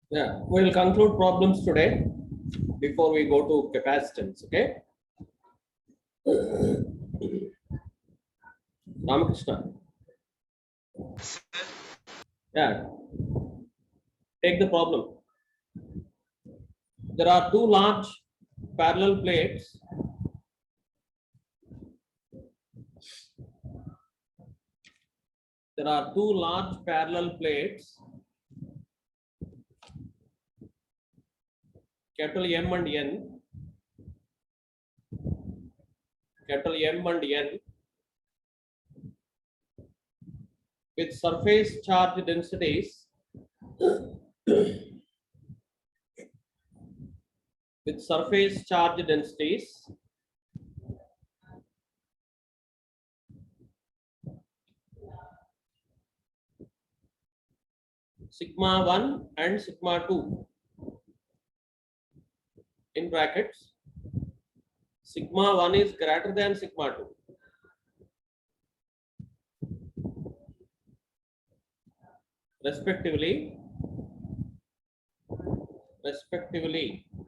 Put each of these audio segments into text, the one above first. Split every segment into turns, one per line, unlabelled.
Yeah, we'll conclude problems today before we go to capacitance. Okay, Ramakrishna. Yeah, take the problem. There are two large parallel plates. There are two large parallel plates, capital M and N, capital M and N, with surface charge densities with surface charge densities sigma 1 and sigma 2 in brackets. Sigma 1 is greater than sigma 2. Respectively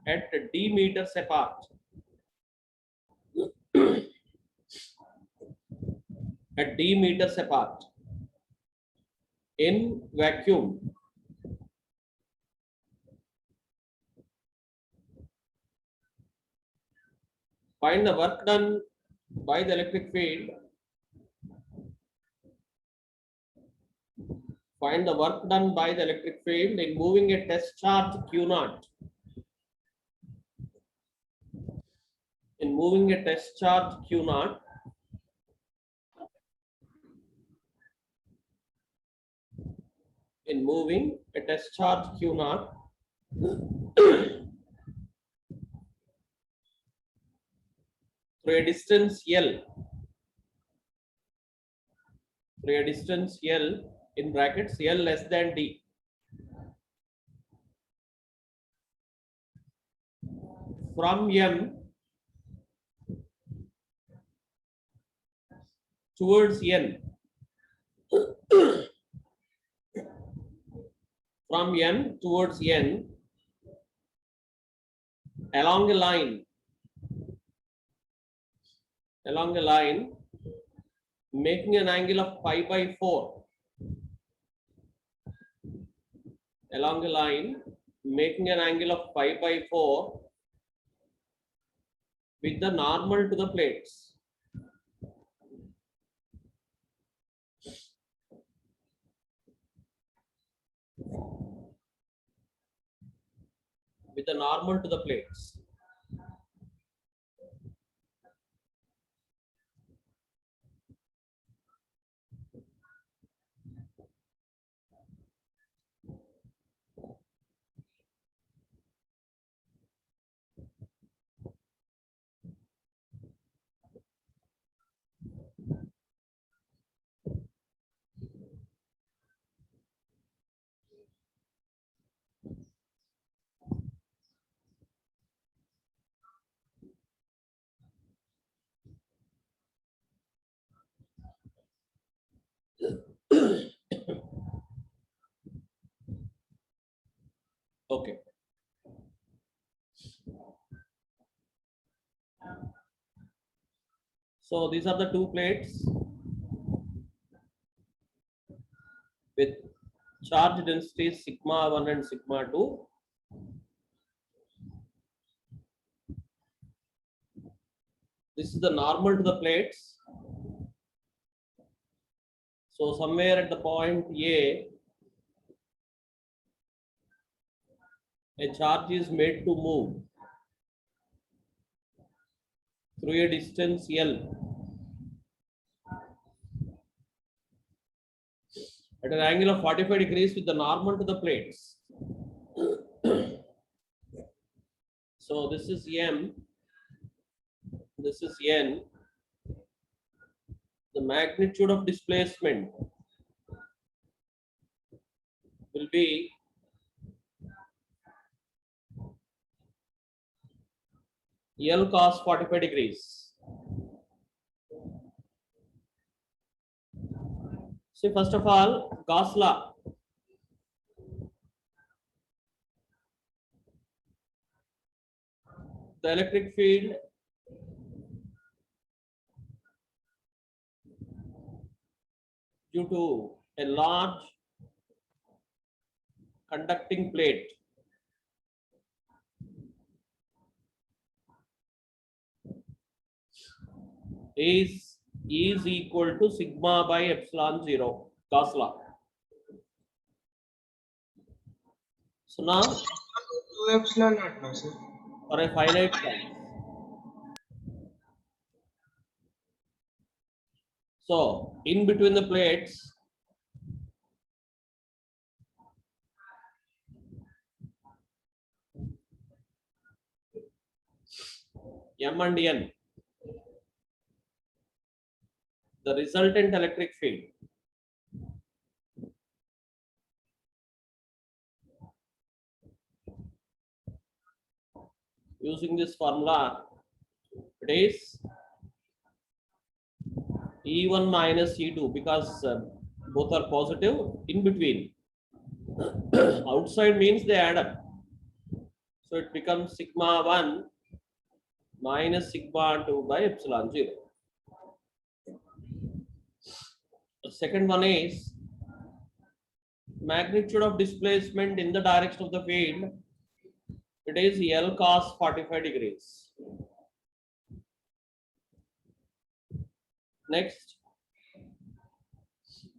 at d meters apart. At d meters apart in vacuum. Find the work done by the electric field. Find the work done by the electric field in moving a test charge Q0. In moving a test charge Q0 in moving a test charge Q0 through a distance L. Through a distance L in brackets L less than D. From M towards N. From N towards N along a line making an angle of pi by 4. Along a line making an angle of pi by 4 with the normal to the plates. With the normal to the plates. Okay. So these are the two plates with charge densities sigma 1 and sigma 2. This is the normal to the plates. So somewhere at the point A, a charge is made to move through a distance L at an angle of 45 degrees with the normal to the plates. So this is M, this is N. The magnitude of displacement will be L cos 45 degrees. See, first of all, Gauss law. the electric field due to a large conducting plate is equal to sigma by epsilon 0, Gauss law. So now
2 epsilon naught now, sir.
for a finite size, so in between the plates M and N, the resultant electric field using this formula, it is E1 minus E2 because both are positive in between. Outside means they add up. So it becomes sigma 1 minus sigma 2 by epsilon 0. The second one is magnitude of displacement in the direction of the field. It is L cos 45 degrees. Next,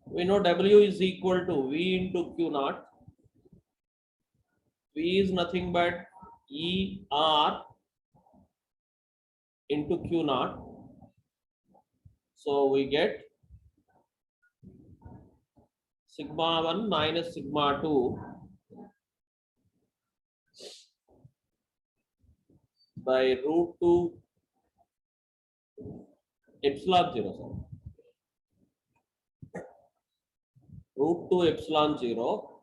we know W is equal to V into Q naught. V is nothing but ER into Q naught. So we get sigma 1 minus sigma 2 by root 2 epsilon 0. Sorry. Root 2 epsilon 0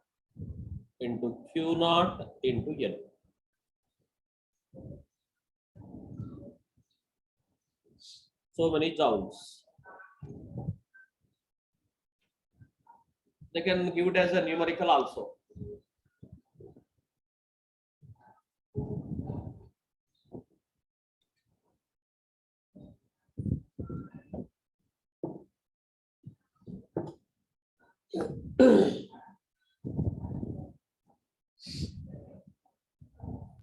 into Q naught into N. So many joules. They can give it as a numerical also.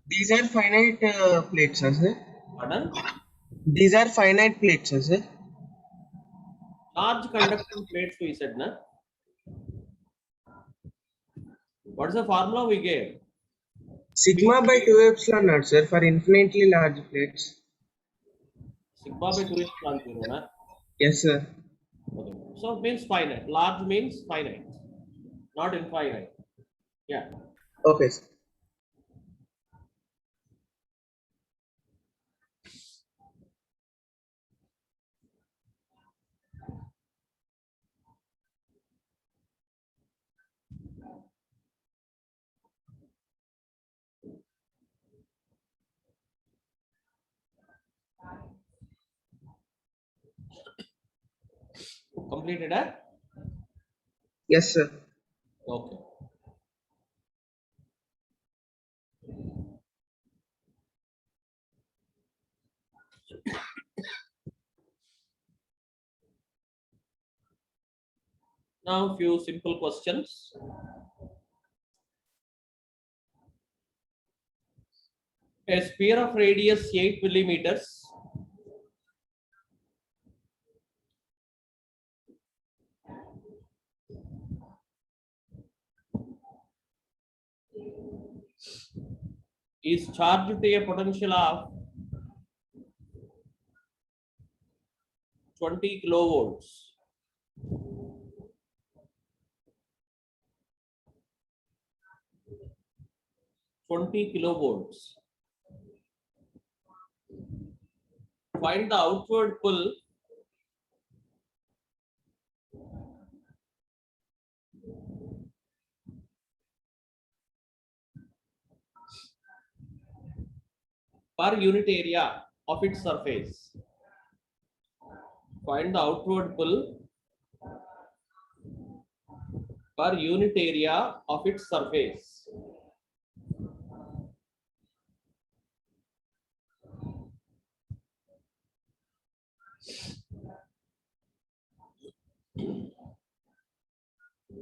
These are finite plates, sir.
Pardon?
These are finite plates, sir.
Large conducting plates we said, na? What is the formula we gave?
Sigma by 2 epsilon naught, sir, for infinitely large plates.
Sigma by 2 epsilon 0, na?
Yes, sir.
Okay. So it means finite. Large means finite, not infinite. Yeah.
Okay, sir.
Completed, eh?
Yes, sir.
Okay. Now few simple questions. A sphere of radius 8 millimeters is charged to a potential of 20 kilovolts. Find the outward pull per unit area of its surface. Find the outward pull per unit area of its surface.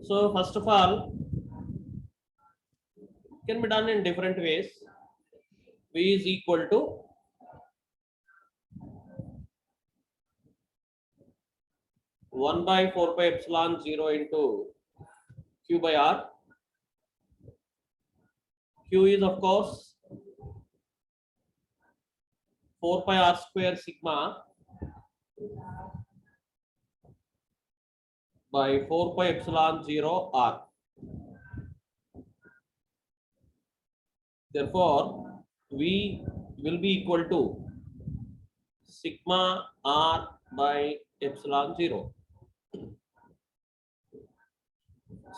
So first of all, can be done in different ways. V is equal to 1 by 4 pi epsilon 0 into Q by R. Q is of course 4 pi R square sigma by 4 pi epsilon 0 R. Therefore, V will be equal to sigma R by epsilon 0.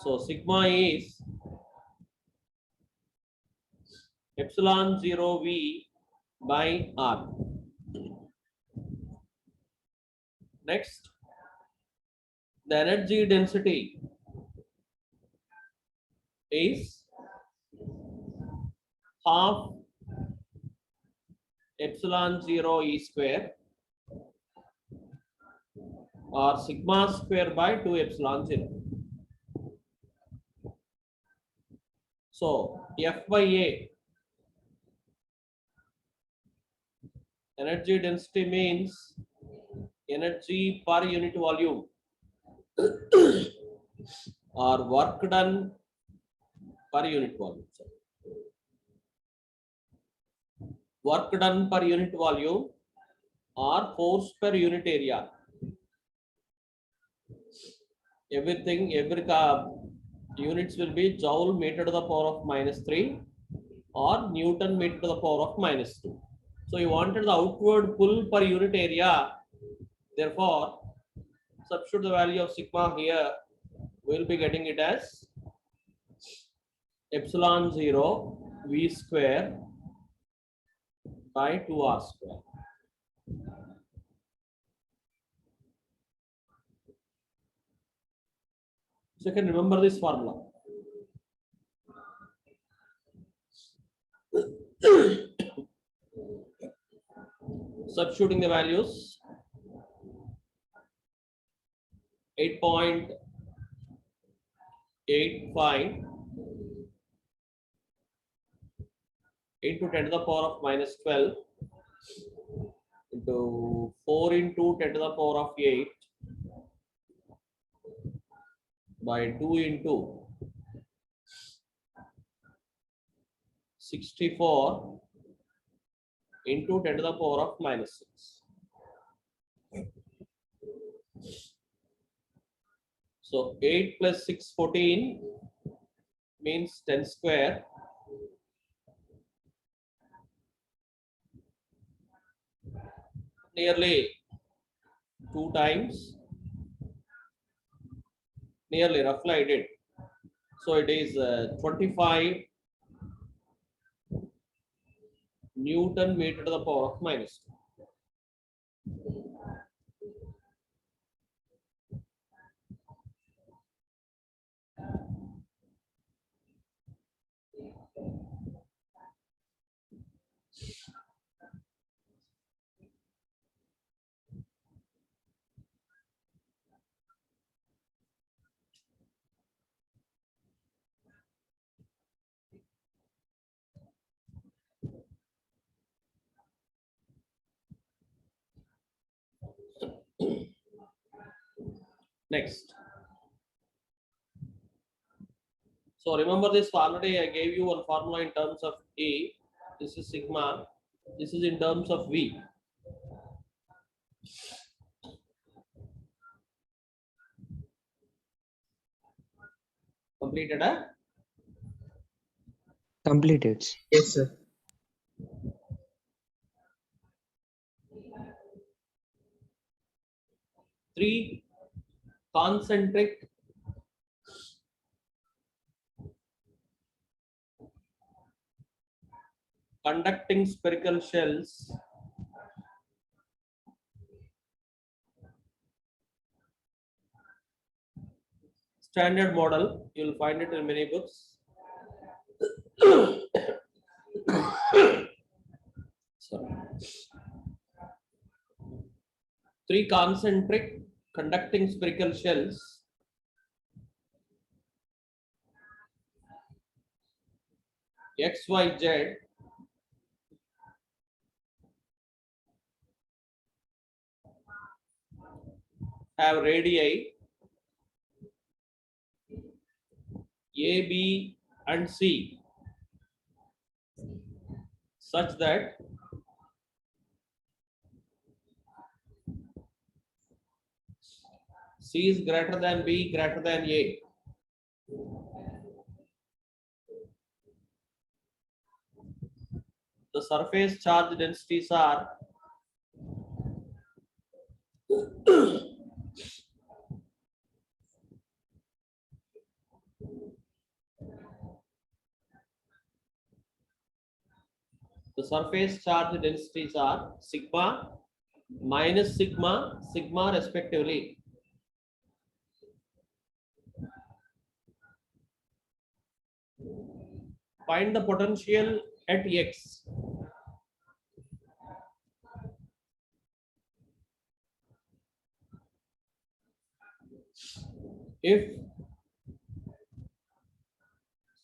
So sigma is epsilon 0 V by R. Next, the energy density is half epsilon 0 E square or sigma square by 2 epsilon 0. So F by A, energy density means energy per unit volume or work done per unit volume. Work done per unit volume or force per unit area. Everything, every units will be joule meter to the power of -3 or Newton meter to the power of -2. So you wanted the outward pull per unit area. Therefore, substitute the value of sigma here. We'll be getting it as epsilon 0 V square by 2R square. So you can remember this formula. Substituting the values 8.85 into 10 to the power of -12 into 4 into 10 to the power of 8 by 2 into 64 into 10 to the power of -6. So 8 plus 6, 14 means 10 square. Nearly 2 times. Nearly, roughly I did. So it is 25 Newton meter to the power of -2. Next. So remember this already I gave you one formula in terms of A. This is sigma. This is in terms of V. Completed, huh?
Completed.
Yes, sir.
Three concentric conducting spherical shells standard model. You'll find it in many books. Sorry. three concentric conducting spherical shells XYZ have radii A, B, and C such that C is greater than B greater than A. The surface charge densities are sigma, minus sigma, sigma respectively. Find the potential at X. If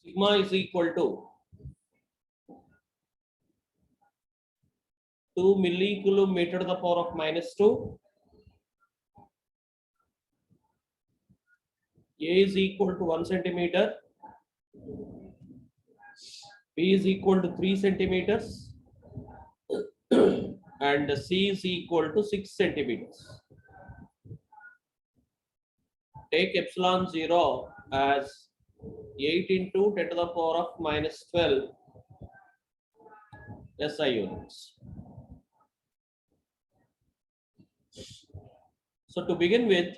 sigma is equal to 2 millicoulomb meter to the power of minus 2, A is equal to 1 centimeter, B is equal to 3 centimeters, and C is equal to 6 centimeters. Take epsilon 0 as 8 into 10 to the power of minus 12 SI units. So to begin with,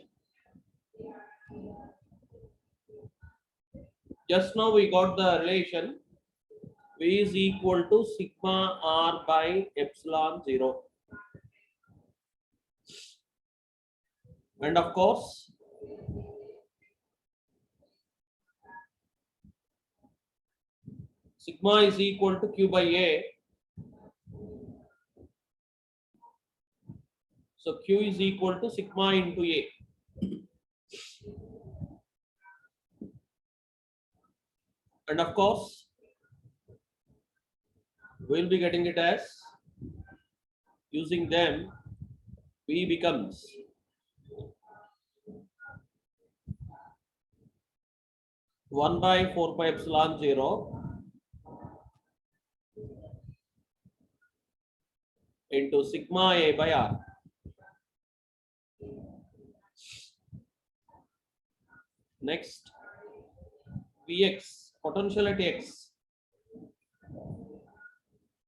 just now we got the relation V is equal to sigma R by epsilon 0. And of course, sigma is equal to Q by A. So Q is equal to sigma into A. And of course, we'll be getting it as using them, V becomes one by 4 pi epsilon 0 into sigma A by R. Next, Vx, potential at X.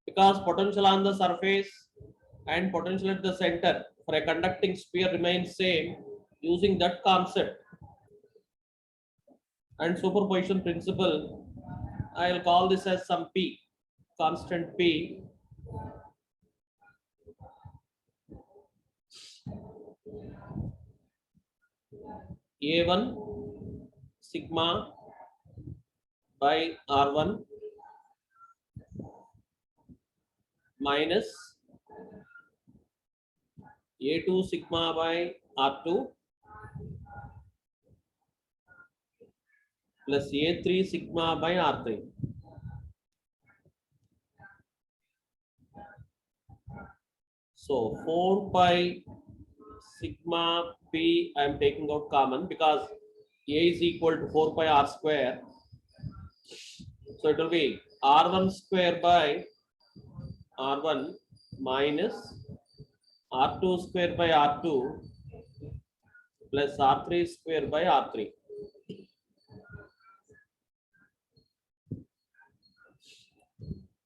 Because potential on the surface and potential at the center for a conducting sphere remains same, using that concept and superposition principle, I'll call this as some P, constant P. A1 sigma by R1 minus A2 sigma by R2 plus A3 sigma by R3. So 4 pi sigma P I am taking out common because A is equal to 4 pi R square. So it will be R1 square by R1 minus R2 square by R2 plus R3 square by R3.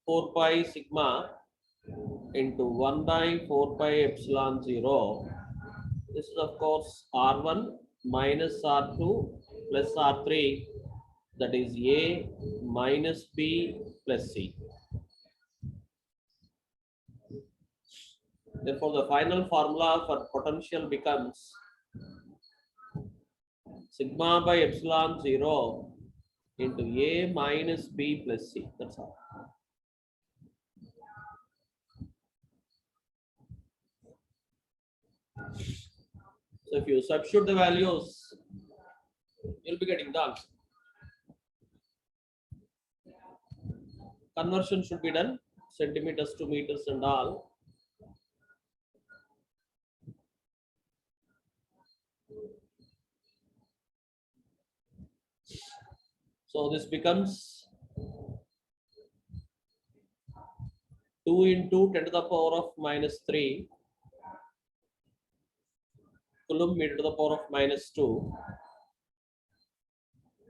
Four pi sigma into 1 by 4 pi epsilon 0. This is of course R1 minus R2 plus R3, that is A minus B plus C. Therefore, the final formula for potential becomes sigma by epsilon 0 into A minus B plus C. That's all. So if you substitute the values, you'll be getting the answer. Conversion should be done, centimeters to meters and all. So this becomes 2 into 10 to the power of minus 3 coulomb meter to the power of minus 2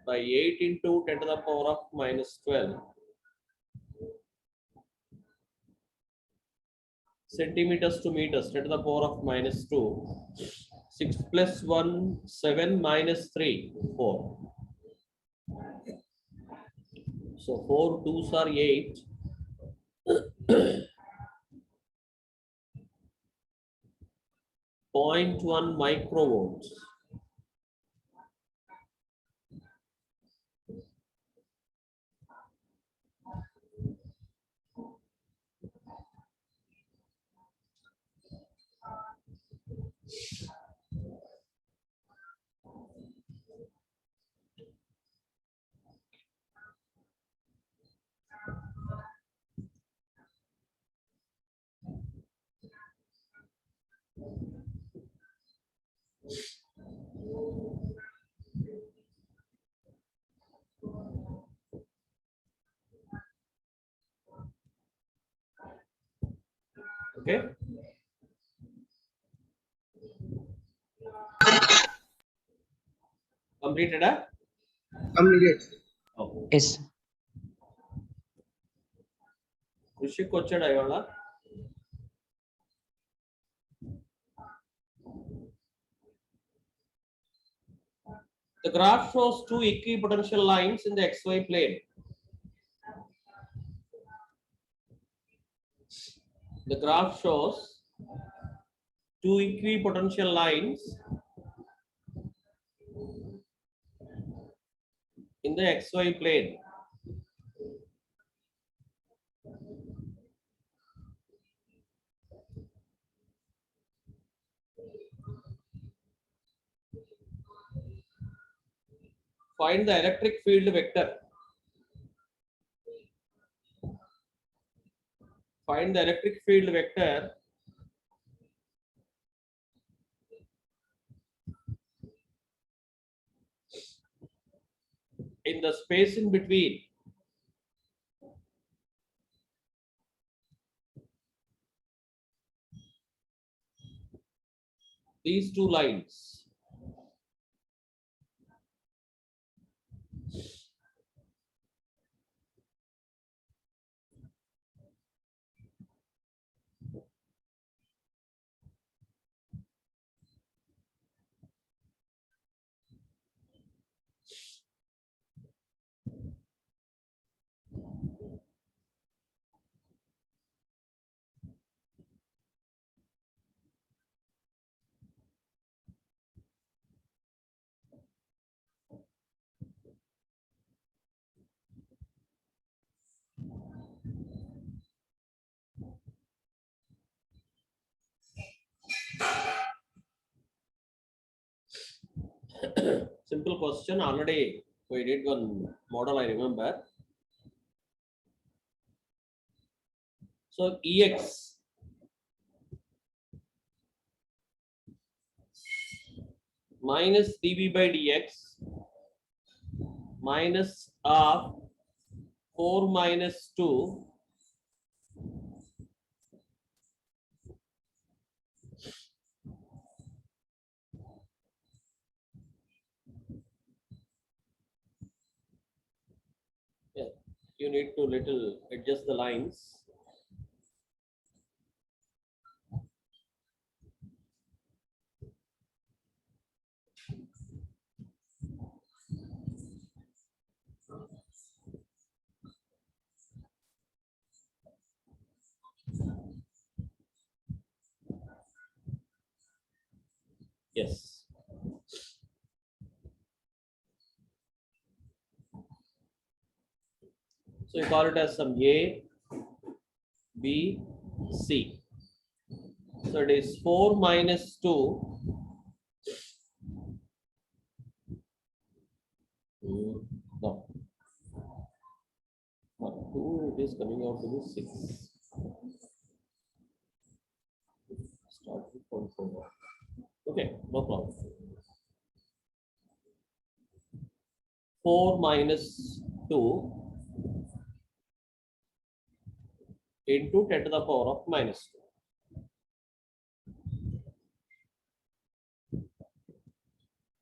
by 8 into 10 to the power of minus 12 centimeters to meters 10 to the power of minus 2. 6 plus 1, 7 minus 3, 4. So 4 2s are 8. 0.1 microvolts. Okay. Completed?
Completed.
Oh.
Yes.
Krishik kochada ivala. The graph shows two equipotential lines in the XY plane. The graph shows two equipotential lines in the XY plane. Find the electric field vector. Find the electric field vector in the space in between these two lines. Simple question. Already we did one model, I remember. So EX minus dV by dx minus of 4 minus 2 yeah, you need to little adjust the lines. Yes. So you call it as some A, B, C. So it is 4 minus 2. No. 2, it is coming out to be 6. Start with 4. Okay, no problem. 4 minus 2 into 10 to the power of minus 2.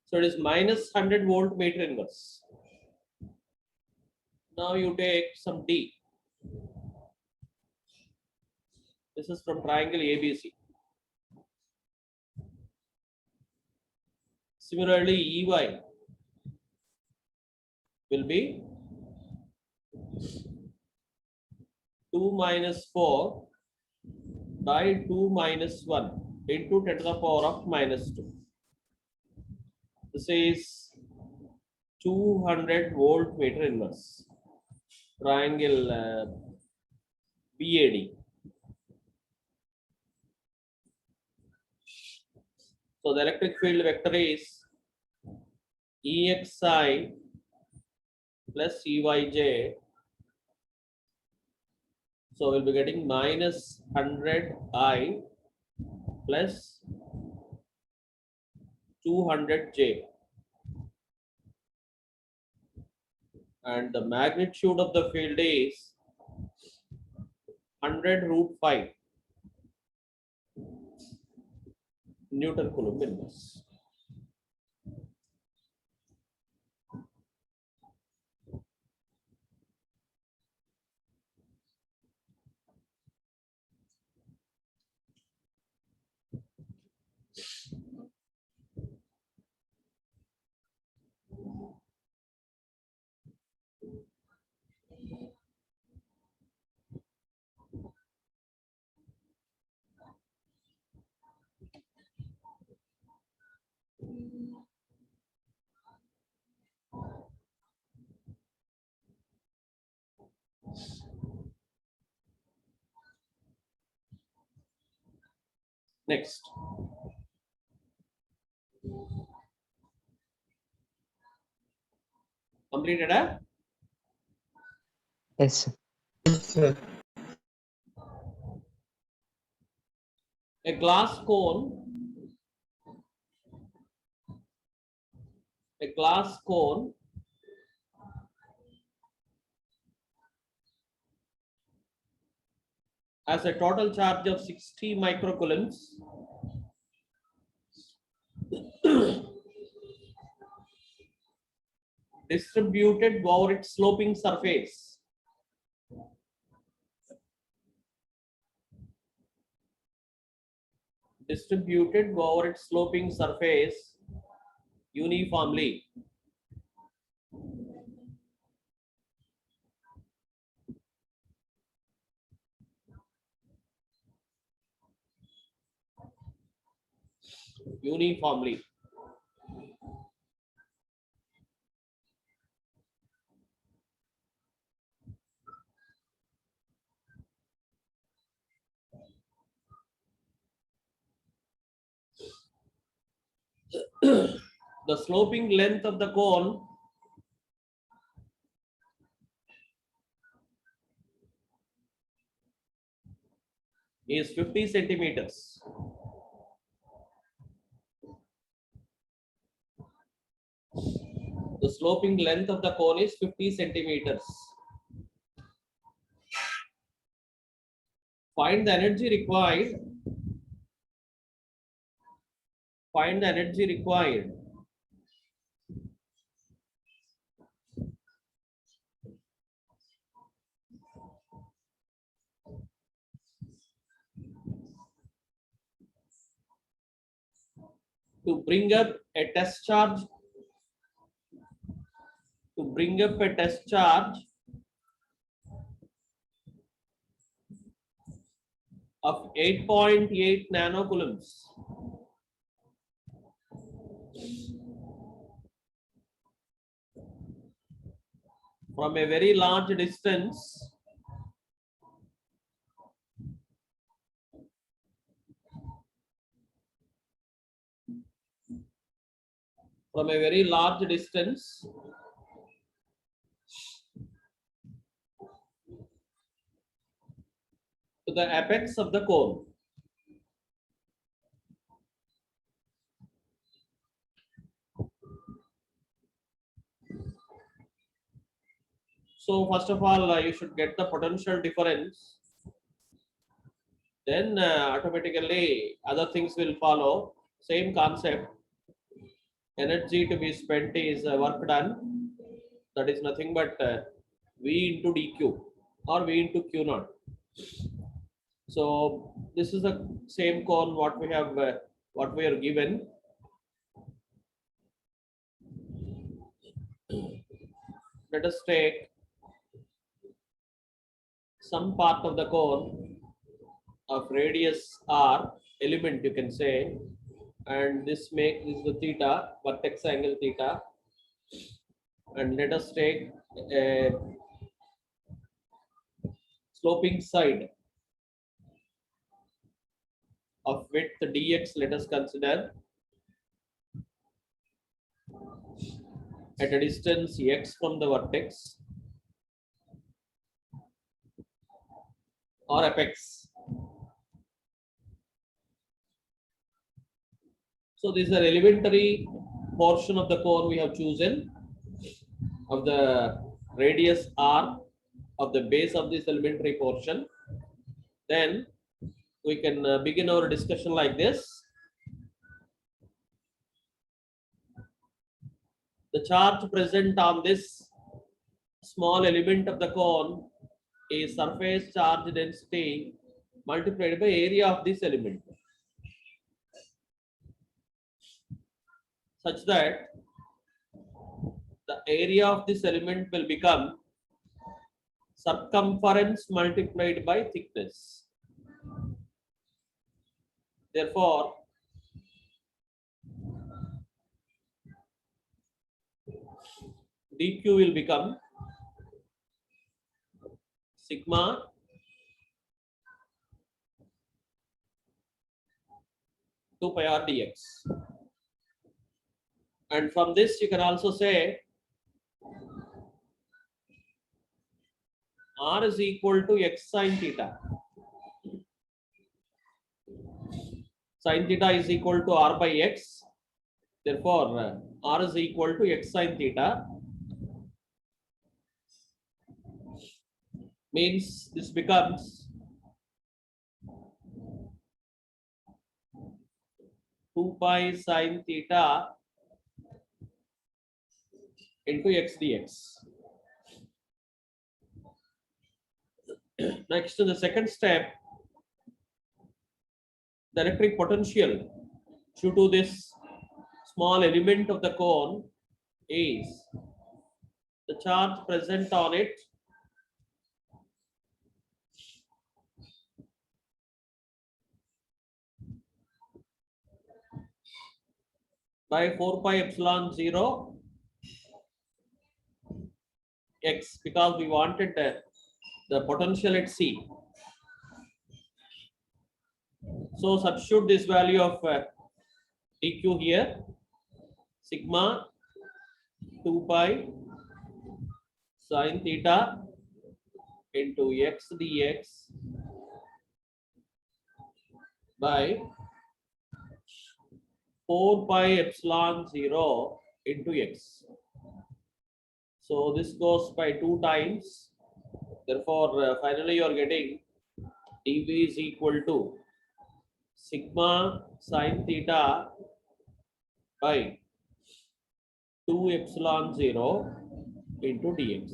So it is minus 100 volt meter inverse. Now you take some D. This is from triangle ABC. Similarly, EY will be 2 minus 4 by 2 minus 1 into 10 to the power of minus 2. This is 200 volt meter inverse. Triangle BAD. So the electric field vector is EXI plus EYJ. So we'll be getting minus 100I plus 200J. And the magnitude of the field is 100 root 5 Newton Coulomb inverse. Next. Completed, huh?
Yes, sir.
Yes, sir.
A glass cone, has a total charge of 60 microcoulombs. Distributed over its sloping surface. Distributed over its sloping surface uniformly. Uniformly. The sloping length of the cone is 50 centimeters. The sloping length of the cone is 50 centimeters. Find the energy required. Find the energy required to bring up a test charge. To bring up a test charge of 8.8 nanocoulombs from a very large distance from a very large distance to the apex of the cone. So first of all, you should get the potential difference. Then automatically other things will follow. Same concept. Energy to be spent is work done. That is nothing but V into dq or V into q naught. So this is the same cone what we have, what we are given. Let us take some part of the cone of radius r element, you can say, and this is the theta, vertex angle theta, and let us take a sloping side of width dx. Let us consider at a distance x from the vertex or apex. So this is an elementary portion of the cone we have chosen of the radius r of the base of this elementary portion. Then we can begin our discussion like this. The charge present on this small element of the cone is surface charge density multiplied by area of this element, such that the area of this element will become circumference multiplied by thickness. Therefore, dq will become sigma to pi r dx. And from this you can also say r is equal to x sine theta. Sine theta is equal to r by x. Therefore, r is equal to x sine theta. Means this becomes 2 pi sine theta into x dx. Next, to the second step, the electric potential due to this small element of the cone is the charge present on it by 4 pi epsilon 0 x, because we wanted the potential at C. So substitute this value of dq here, sigma 2 pi sine theta into x dx by 4 pi epsilon 0 into x. So this goes by 2 times. Therefore, finally you are getting dv is equal to sigma sine theta by 2 epsilon 0 into dx.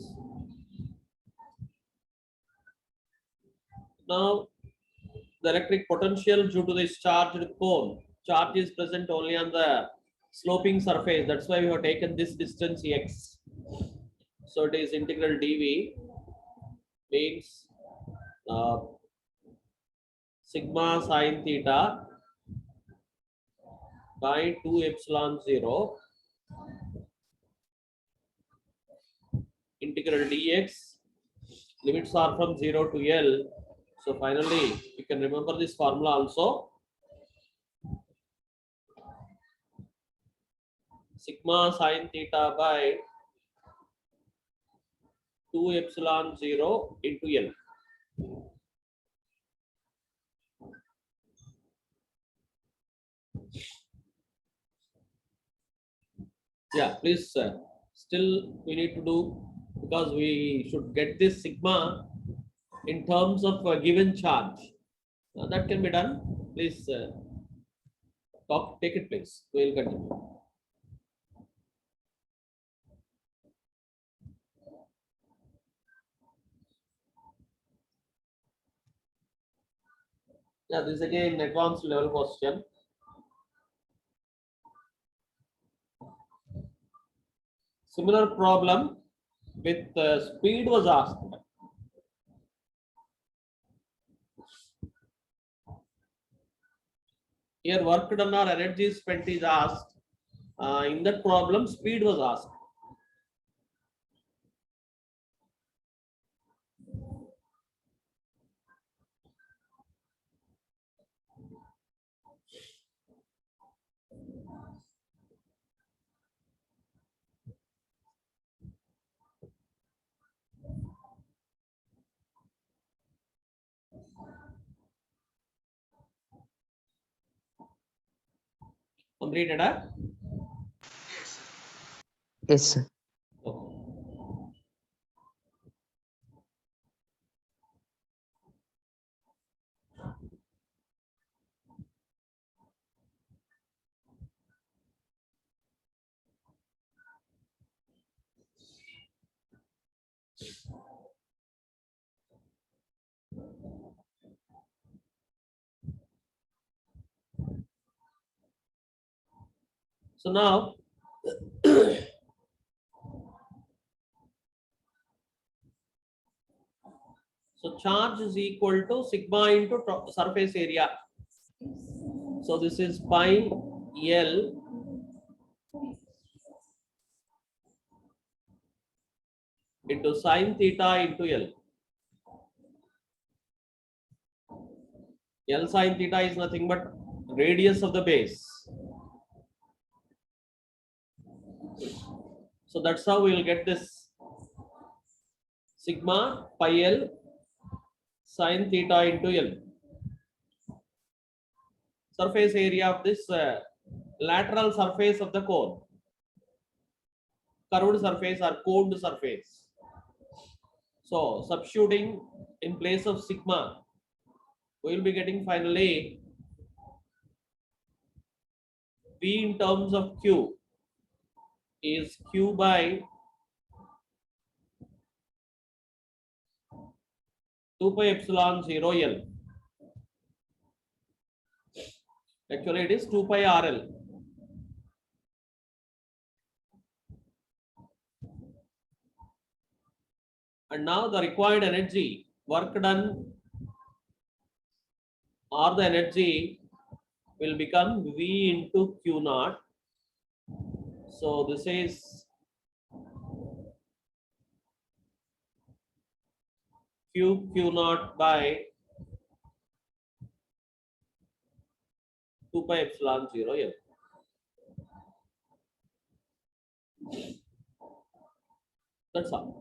Now, the electric potential due to this charged cone, charge is present only on the sloping surface. That's why we have taken this distance x. So it is integral dv means sigma sine theta by 2 epsilon 0 integral dx. Limits are from 0 to L. So finally, you can remember this formula also. sigma sine theta by 2 epsilon 0 into L. Yeah, please, still we need to do, because we should get this sigma in terms of a given charge. That can be done. Please take it, please. We'll continue. Yeah, this is again advanced level question. Similar problem with speed was asked. Here work done or energy spent is asked. In that problem, speed was asked. Completed, huh?
Yes, sir.
Okay. So now, so charge is equal to sigma into surface area. So this is pi L into sine theta into L. L sine theta is nothing but radius of the base. So that's how we will get this sigma pi L sine theta into L. Surface area of this lateral surface of the cone. Curved surface or coned surface. So substituting in place of sigma, we will be getting finally V in terms of Q is Q by 2 pi epsilon 0 L. Actually, it is 2 pi RL. And now the required energy, work done, or the energy will become V into Q naught. So this is Q naught by 2 pi epsilon 0 L. That's all.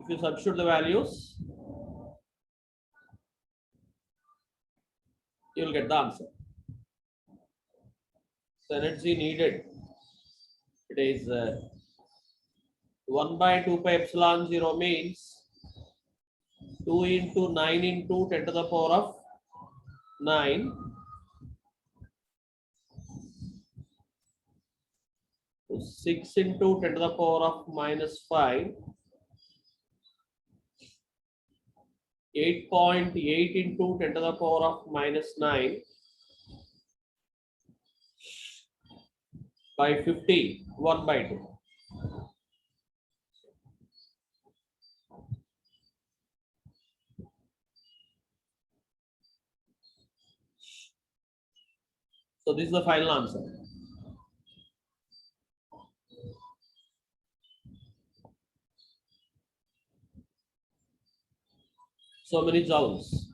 If you substitute the values, you will get the answer. So energy needed, it is 1 by 2 pi epsilon 0 means 2 into 9 into 10 to the power of 9. So 6 into 10 to the power of minus 5. 8.8 into 10 to the power of minus 9 by 50, 1 by 2. So this is the final answer. So many joules.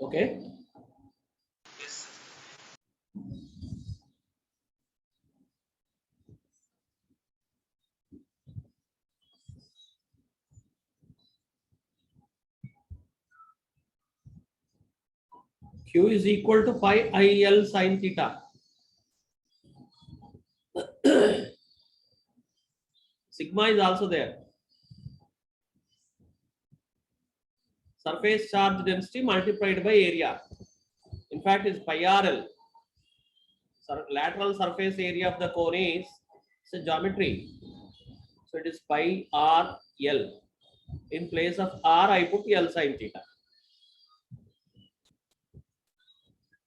Okay. Q is equal to pi IL sine theta. Sigma is also there. Surface charge density multiplied by area. In fact, it's pi RL. Lateral surface area of the cone is a geometry. So it is pi RL. In place of R, I put L sine theta.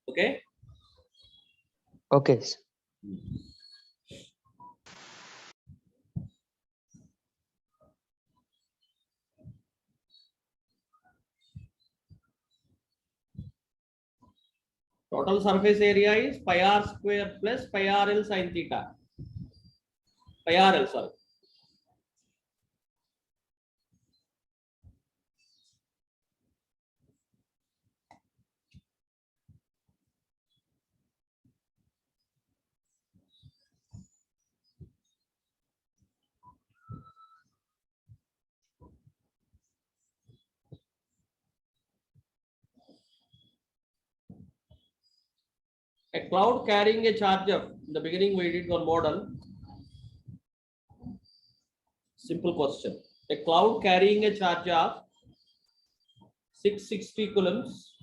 Okay.
Okay, sir.
Total surface area is pi R square plus pi RL sine theta. Pi RL, sorry. A cloud carrying a charge of, in the beginning we did one model. Simple question. A cloud carrying a charge of 660 coulombs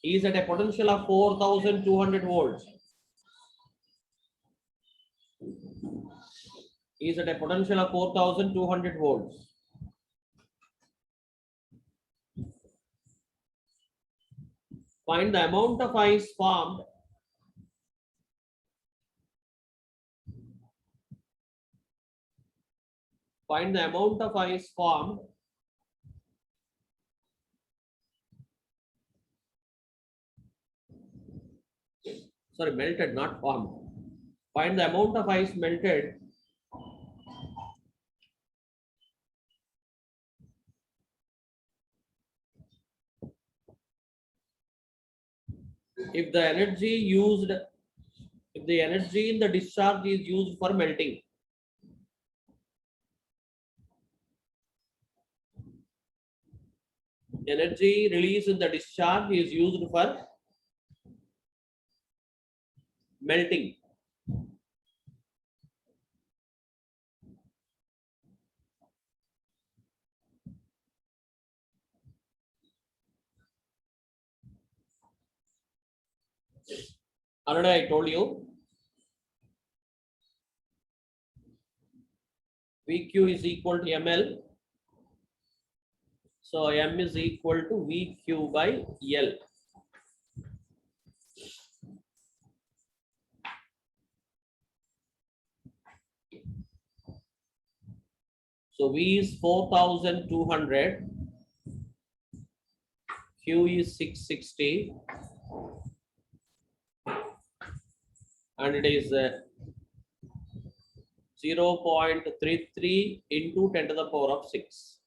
is at a potential of 4200 volts. Is at a potential of 4200 volts. Find the amount of ice formed find the amount of ice formed melted, not formed. Find the amount of ice melted if the energy in the discharge is used for melting. Energy released in the discharge is used for melting. Already I told you VQ is equal to ML. So M is equal to VQ by L. So V is 4200, Q is 660, and it is 0.33 into 10 to the power of 6.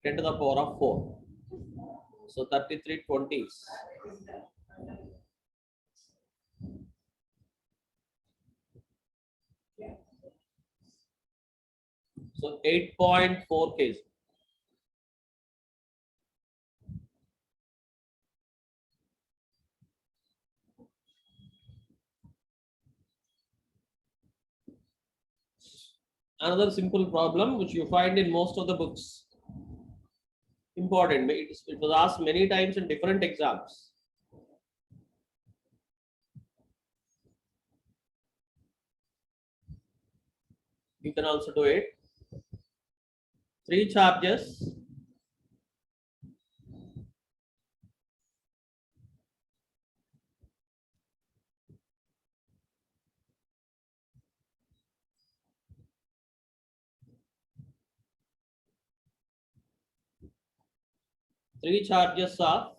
Ten to the power of 4. So 33 20s. So 8.4 kg. Another simple problem which you find in most of the books. Important. It was asked many times in different exams. You can also do it. 3 charges. Three charges of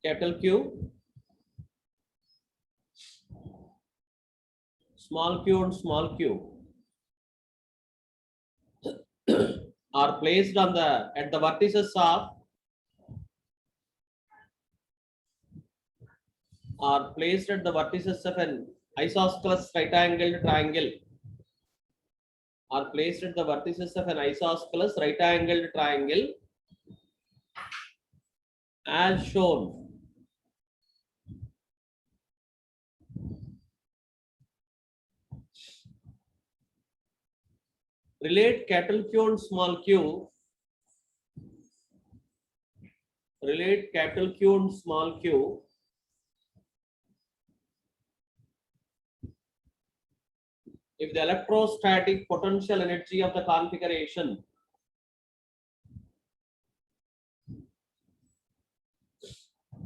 capital Q, small q and small q are placed on the at the vertices of an isosceles right angled triangle are placed at the vertices of an isosceles right angled triangle as shown. Relate capital Q and small q. Relate capital Q and small q if the electrostatic potential energy of the configuration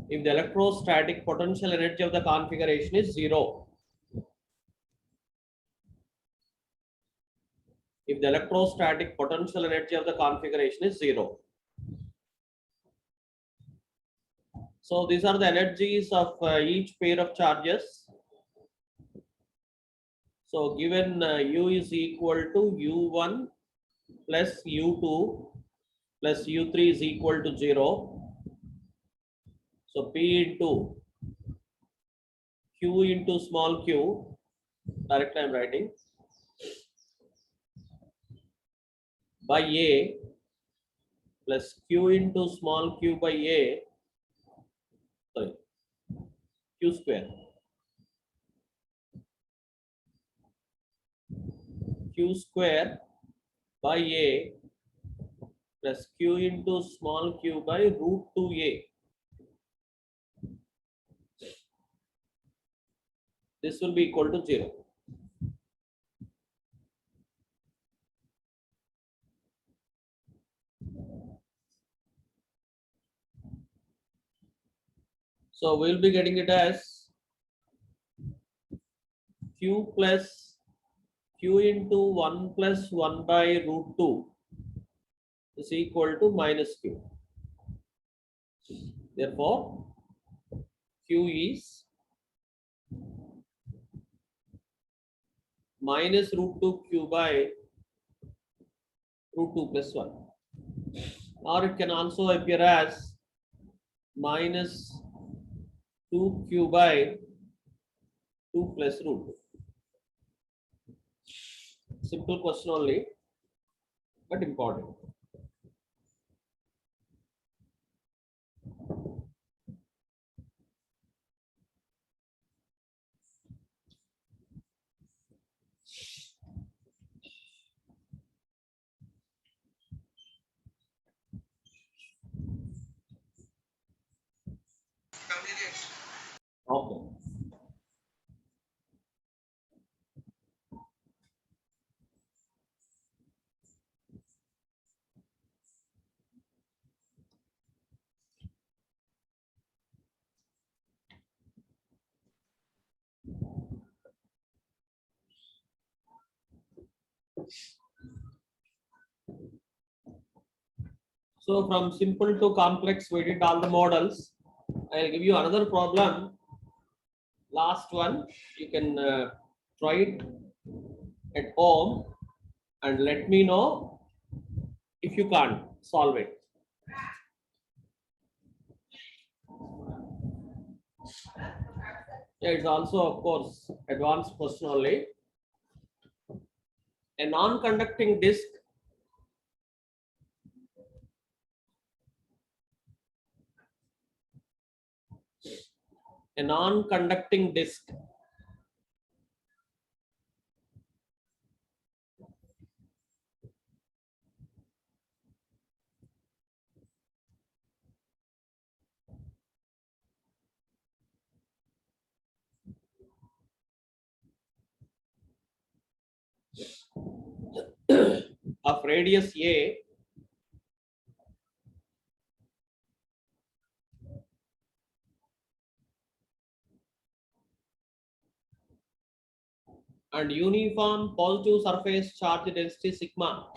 if the electrostatic potential energy of the configuration is zero. If the electrostatic potential energy of the configuration is zero. So these are the energies of each pair of charges. So given U is equal to U1 plus U2 plus U3 is equal to 0. So P into Q into small q, directly I am writing, by A plus Q into small q by A, sorry, Q square. Q square by A plus Q into small q by root 2A. This will be equal to 0. So we'll be getting it as Q plus Q into 1 plus 1 by root 2 is equal to minus Q. Therefore, Q is minus root 2 Q by root 2 plus 1. Or it can also appear as minus 2Q by 2 plus root 2. Simple question only, but important. Okay. So from simple to complex, we did all the models. I'll give you another problem. Last one, you can try it at home and let me know if you can't solve it. Yeah, it's also, of course, advanced question only. A non-conducting disk of radius A and uniform positive surface charge density sigma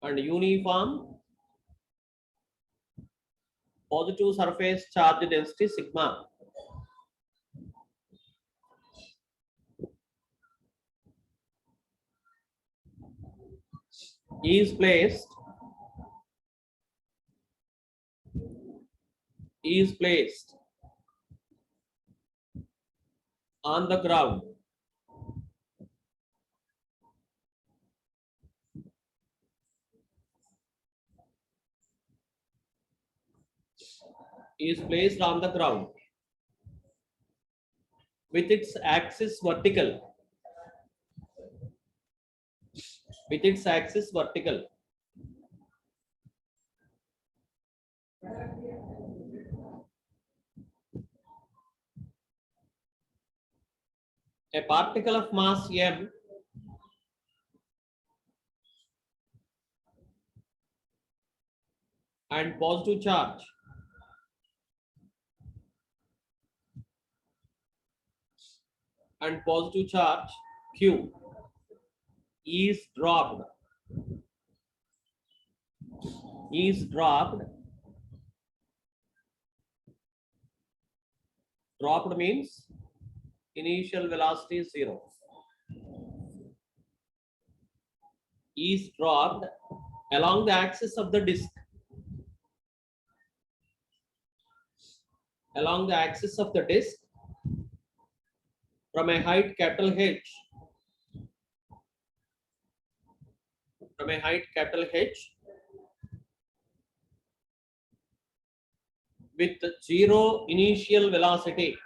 and uniform positive surface charge density sigma is placed on the ground with its axis vertical a particle of mass m and positive charge q is dropped dropped means initial velocity is 0, is dropped along the axis of the disk from a height capital H with zero initial velocity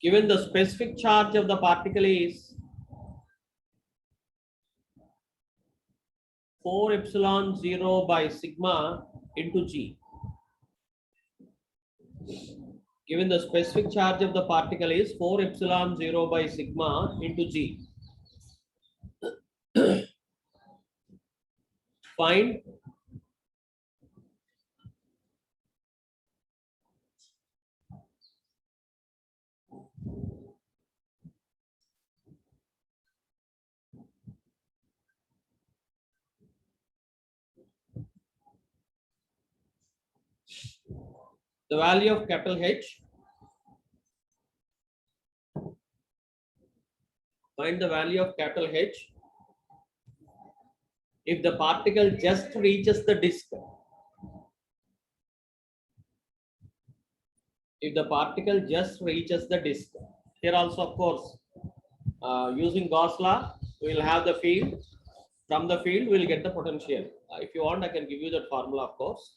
given the specific charge of the particle is 4 epsilon 0 by sigma into g. Given the specific charge of the particle is 4 epsilon 0 by sigma into g. Find the value of capital H. Find the value of capital H if the particle just reaches the disk. Here also, of course, using Gauss law, we will have the field. From the field, we will get the potential. If you want, I can give you that formula, of course.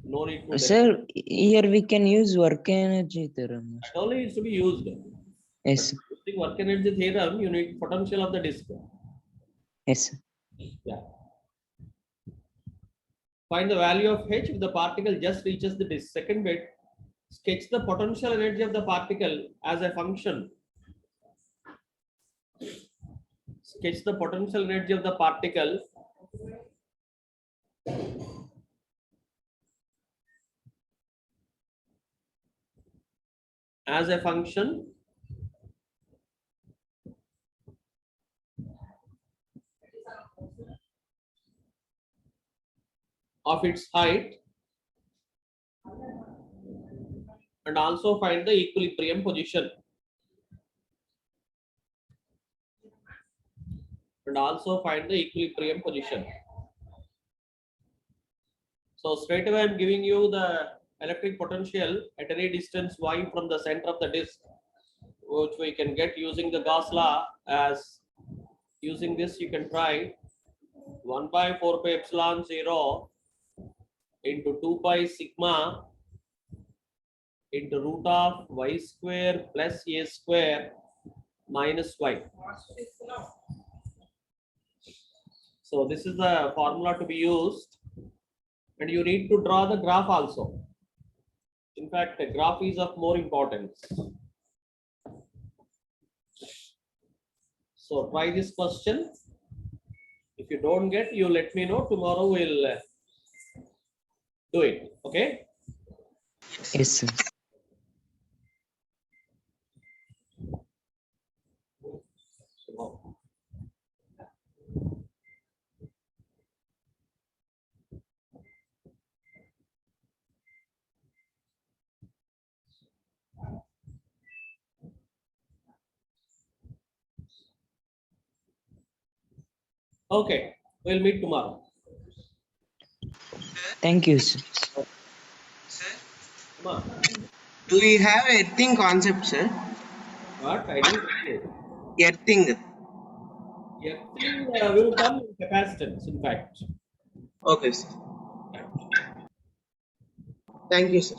No need to.
Sir, here we can use work energy theorem.
That only needs to be used.
Yes.
Using work energy theorem, you need potential of the disk.
Yes.
Yeah. Find the value of H if the particle just reaches the disk. Second bit, sketch the potential energy of the particle as a function. Sketch the potential energy of the particle as a function of its height, and also find the equilibrium position. So straight away I'm giving you the electric potential at any distance y from the center of the disk, which we can get using the Gauss law. As using this, you can try 1 by 4 pi epsilon 0 into 2 pi sigma into root of y square plus a square minus y. So this is the formula to be used, and you need to draw the graph also. In fact, the graph is of more importance. So try this question. If you don't get, you let me know. Tomorrow we'll do it. Okay.
Yes, sir.
Okay, we'll meet tomorrow.
Thank you, sir.
Come on.
Do we have earthing concept, sir?
What? I didn't get you.
Earthing.
Earthing will come in capacitance, in fact.
Okay, sir. Thank you, sir.